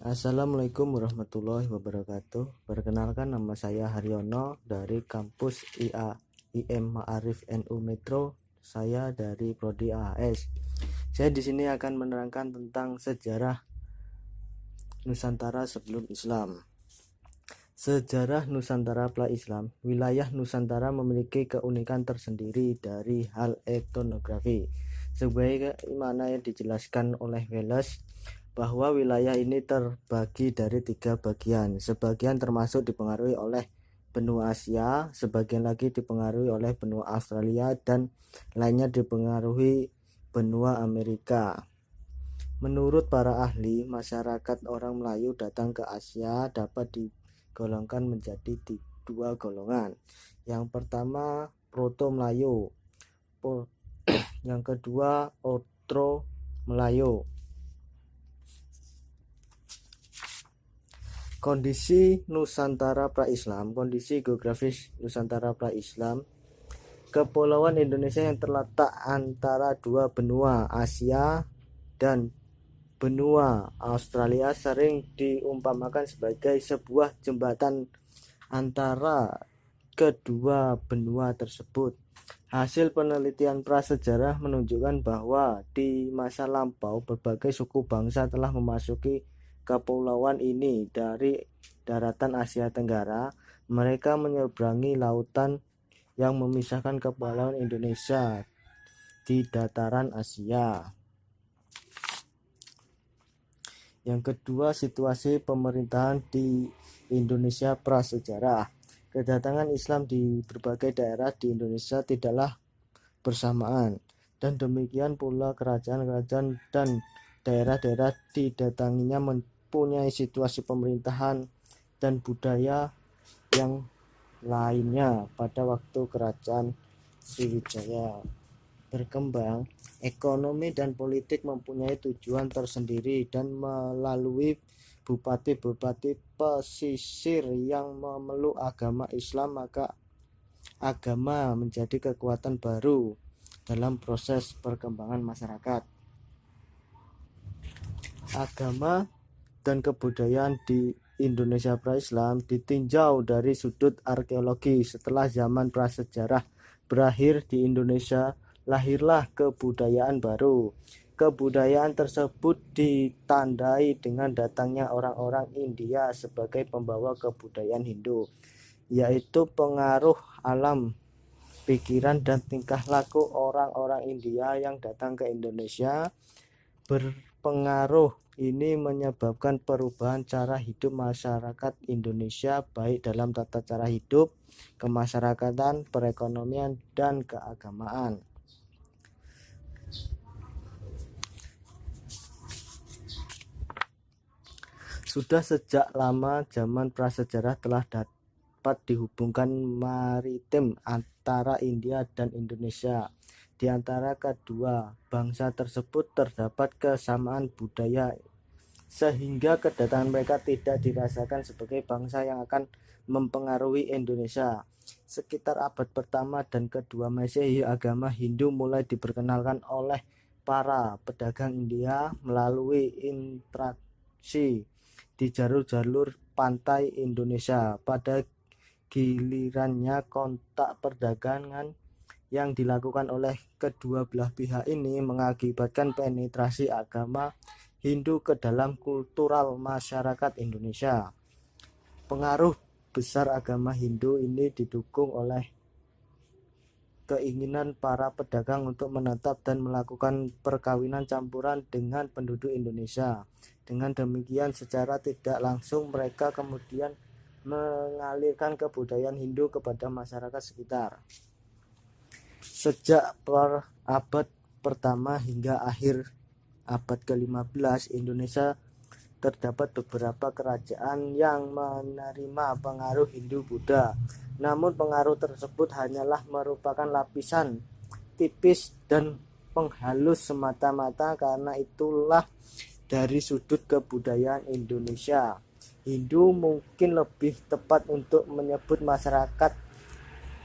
Assalamualaikum warahmatullahi wabarakatuh. Perkenalkan, nama saya Haryono dari kampus IM Ma'arif NU Metro. Saya dari Prodi AHS. Saya di sini akan menerangkan tentang sejarah Nusantara sebelum Islam. Sejarah Nusantara pra-Islam. Wilayah Nusantara memiliki keunikan tersendiri dari hal etnografi. Sebagaimana yang dijelaskan oleh Welles, bahwa wilayah ini terbagi dari 3 bagian. Sebagian termasuk dipengaruhi oleh benua Asia, sebagian lagi dipengaruhi oleh benua Australia, dan lainnya dipengaruhi benua Amerika. Menurut para ahli, masyarakat orang Melayu datang ke Asia dapat digolongkan menjadi 2 golongan. Yang pertama Proto Melayu, yang kedua Outro Melayu. Kondisi Nusantara pra-Islam. Kondisi geografis Nusantara pra-Islam. Kepulauan Indonesia yang terletak antara 2 benua Asia dan benua Australia sering diumpamakan sebagai sebuah jembatan antara kedua benua tersebut. Hasil penelitian prasejarah menunjukkan bahwa di masa lampau berbagai suku bangsa telah memasuki kepulauan ini dari daratan Asia Tenggara. Mereka menyeberangi lautan yang memisahkan kepulauan Indonesia di dataran Asia. Yang kedua, situasi pemerintahan di Indonesia prasejarah. Kedatangan Islam di berbagai daerah di Indonesia tidaklah bersamaan, dan demikian pula kerajaan-kerajaan dan daerah-daerah didatanginya mempunyai situasi pemerintahan dan budaya yang lainnya. Pada waktu kerajaan Sriwijaya berkembang, ekonomi dan politik mempunyai tujuan tersendiri, dan melalui bupati-bupati pesisir yang memeluk agama Islam, maka agama menjadi kekuatan baru dalam proses perkembangan masyarakat. Agama dan kebudayaan di Indonesia pra-Islam ditinjau dari sudut arkeologi. Setelah zaman prasejarah berakhir di Indonesia, lahirlah kebudayaan baru. Kebudayaan tersebut ditandai dengan datangnya orang-orang India sebagai pembawa kebudayaan Hindu, yaitu pengaruh alam pikiran dan tingkah laku orang-orang India yang datang ke Indonesia. Berpengaruh ini menyebabkan perubahan cara hidup masyarakat Indonesia, baik dalam tata cara hidup, kemasyarakatan, perekonomian, dan keagamaan. Sudah sejak lama zaman prasejarah telah dapat dihubungkan maritim antara India dan Indonesia. Di antara kedua bangsa tersebut terdapat kesamaan budaya, sehingga kedatangan mereka tidak dirasakan sebagai bangsa yang akan mempengaruhi Indonesia. Sekitar abad pertama dan kedua Masehi, agama Hindu mulai diperkenalkan oleh para pedagang India melalui interaksi di jalur-jalur pantai Indonesia. Pada gilirannya, kontak perdagangan yang dilakukan oleh kedua belah pihak ini mengakibatkan penetrasi agama Hindu ke dalam kultural masyarakat Indonesia. Pengaruh besar agama Hindu ini didukung oleh keinginan para pedagang untuk menetap dan melakukan perkawinan campuran dengan penduduk Indonesia. Dengan demikian, secara tidak langsung mereka kemudian mengalirkan kebudayaan Hindu kepada masyarakat sekitar. Sejak abad pertama hingga akhir abad ke-15, Indonesia terdapat beberapa kerajaan yang menerima pengaruh Hindu-Buddha. Namun pengaruh tersebut hanyalah merupakan lapisan tipis dan penghalus semata-mata. Karena itulah, dari sudut kebudayaan Indonesia, Hindu mungkin lebih tepat untuk menyebut masyarakat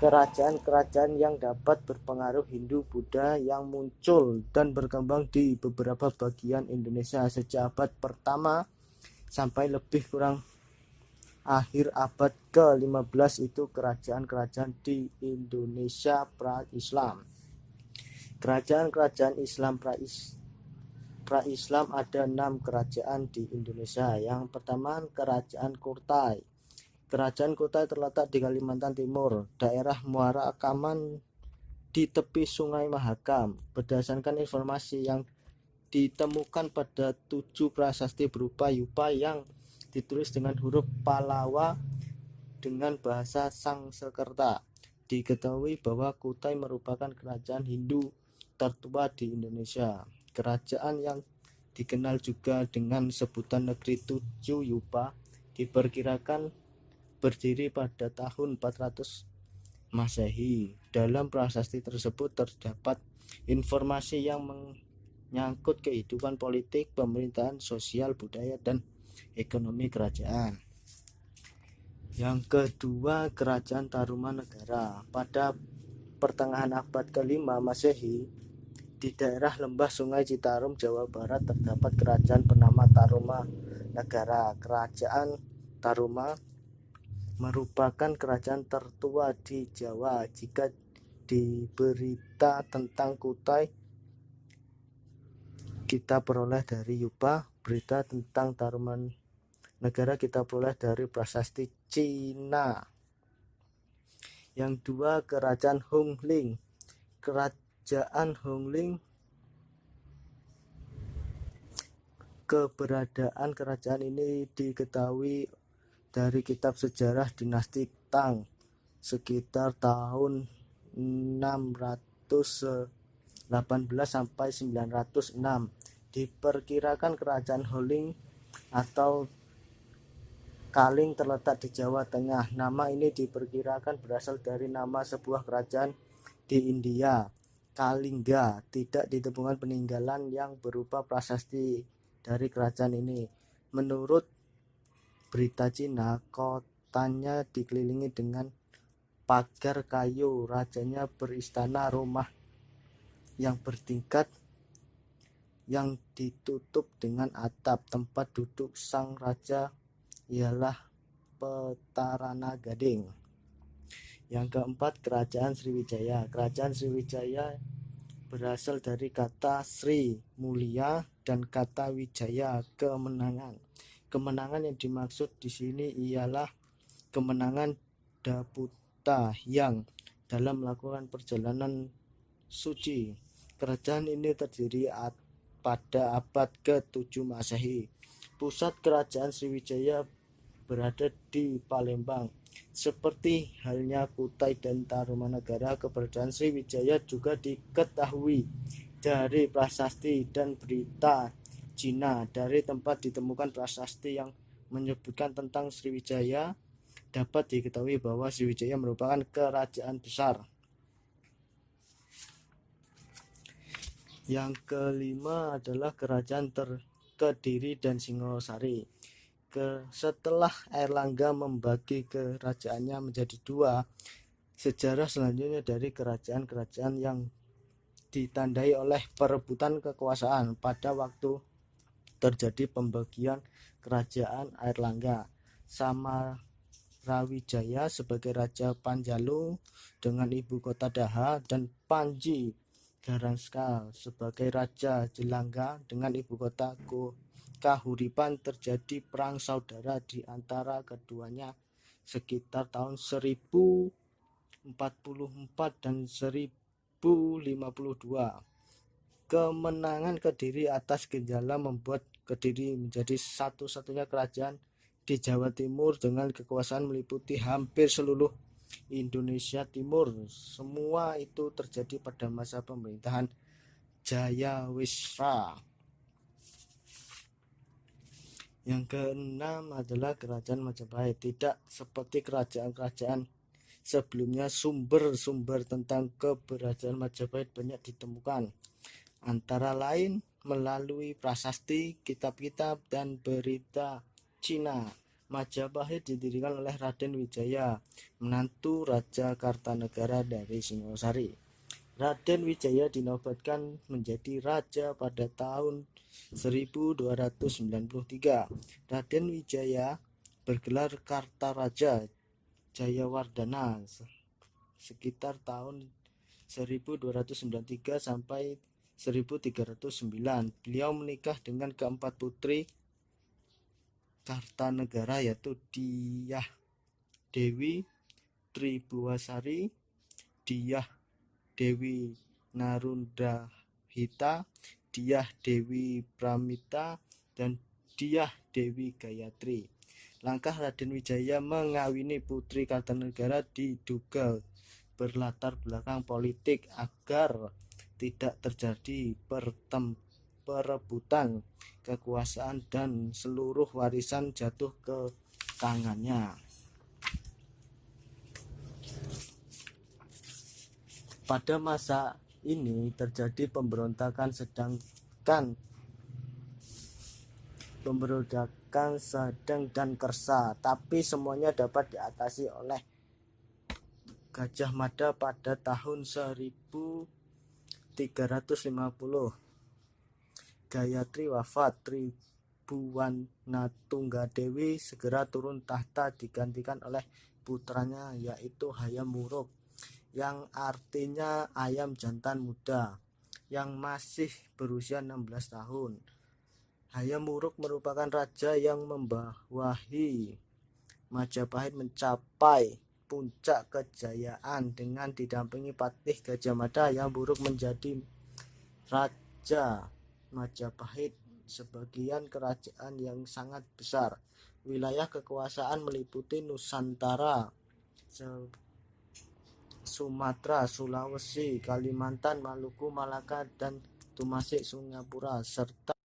kerajaan-kerajaan yang dapat berpengaruh Hindu-Buddha yang muncul dan berkembang di beberapa bagian Indonesia sejak abad pertama sampai lebih kurang akhir abad ke-15 itu kerajaan-kerajaan di Indonesia pra-Islam. Kerajaan-kerajaan Islam pra-Islam ada 6 kerajaan di Indonesia. Yang pertama Kerajaan Kutai. Kerajaan Kutai terletak di Kalimantan Timur, daerah Muara Akaman di tepi Sungai Mahakam. Berdasarkan informasi yang ditemukan pada 7 prasasti berupa yupa yang ditulis dengan huruf Palawa dengan bahasa Sangsekerta. Diketahui bahwa Kutai merupakan kerajaan Hindu tertua di Indonesia. Kerajaan yang dikenal juga dengan sebutan Negeri 7 Yupa diperkirakan berdiri pada tahun 400 Masehi. Dalam prasasti tersebut terdapat informasi yang menyangkut kehidupan politik, pemerintahan, sosial, budaya, dan ekonomi kerajaan. Yang kedua, Kerajaan Tarumanegara. Pada pertengahan abad ke-5 Masehi, di daerah lembah Sungai Citarum, Jawa Barat terdapat kerajaan bernama Tarumanegara. Kerajaan Taruma merupakan kerajaan tertua di Jawa. Jika diberita tentang Kutai kita peroleh dari yupa, berita tentang Tarumanegara kita peroleh dari prasasti Cina. Yang dua, Kerajaan Hongling. Kerajaan Hongling, keberadaan kerajaan ini diketahui dari kitab sejarah dinasti Tang sekitar tahun 618 sampai 906. Diperkirakan kerajaan Hongling atau Kaling terletak di Jawa Tengah. Nama ini diperkirakan berasal dari nama sebuah kerajaan di India, Kalingga. Tidak ditemukan peninggalan yang berupa prasasti dari kerajaan ini. Menurut berita Cina, kotanya dikelilingi dengan pagar kayu. Rajanya beristana rumah yang bertingkat yang ditutup dengan atap. Tempat duduk sang raja ialah Petarana Gading. Yang keempat, Kerajaan Sriwijaya. Kerajaan Sriwijaya berasal dari kata Sri, mulia, dan kata Wijaya, kemenangan. Kemenangan yang dimaksud di sini ialah kemenangan Daputa yang dalam melakukan perjalanan suci. Kerajaan ini terdiri pada abad ke-7 Masehi. Pusat kerajaan Sriwijaya berada di Palembang. Seperti halnya Kutai dan Tarumanegara, keberadaan Sriwijaya juga diketahui dari prasasti dan berita Cina. Dari tempat ditemukan prasasti yang menyebutkan tentang Sriwijaya, dapat diketahui bahwa Sriwijaya merupakan kerajaan besar. Yang kelima adalah Kerajaan Kediri dan Singosari. Setelah Airlangga membagi kerajaannya menjadi 2, sejarah selanjutnya dari kerajaan-kerajaan yang ditandai oleh perebutan kekuasaan. Pada waktu terjadi pembagian kerajaan Airlangga, Samarawijaya sebagai Raja Panjalu dengan ibu kota Daha, dan Panji Garangska sebagai Raja Jelangga dengan ibu kota Kahuripan. Terjadi perang saudara di antara keduanya sekitar tahun 1044 dan 1052. Kemenangan Kediri atas Genjala membuat Kediri menjadi satu-satunya kerajaan di Jawa Timur dengan kekuasaan meliputi hampir seluruh Indonesia Timur. Semua itu terjadi pada masa pemerintahan Jayawisra. Yang keenam adalah Kerajaan Majapahit. Tidak seperti kerajaan-kerajaan sebelumnya, sumber-sumber tentang keberadaan Majapahit banyak ditemukan, antara lain melalui prasasti, kitab-kitab, dan berita Cina. Majapahit didirikan oleh Raden Wijaya, menantu Raja Kartanegara dari Singosari. Raden Wijaya dinobatkan menjadi raja pada tahun 1293. Raden Wijaya bergelar Kartaraja Jayawardhana sekitar tahun 1293 sampai 1309. Beliau menikah dengan keempat putri Kartanegara, yaitu Dyah Dewi Tribhuwasari, Dyah Dewi Narundahita, Dyah Dewi Pramita, dan Dyah Dewi Gayatri. Langkah Raden Wijaya mengawini putri Kartanegara diduga berlatar belakang politik agar tidak terjadi perebutan kekuasaan dan seluruh warisan jatuh ke tangannya. Pada masa ini terjadi pemberontakan sedang dan kersa, tapi semuanya dapat diatasi oleh Gajah Mada pada tahun 1350. Gayatri wafat, Tribhuwanatunggadewi segera turun tahta digantikan oleh putranya yaitu Hayam Wuruk, yang artinya ayam jantan muda, yang masih berusia 16 tahun. Hayam Wuruk merupakan raja yang membawahi Majapahit mencapai puncak kejayaan. Dengan didampingi patih Gajah Mada, Hayam Wuruk menjadi raja Majapahit, sebagian kerajaan yang sangat besar. Wilayah kekuasaan meliputi Nusantara, Sumatera, Sulawesi, Kalimantan, Maluku, Malaka, dan Tumasik, Singapura, serta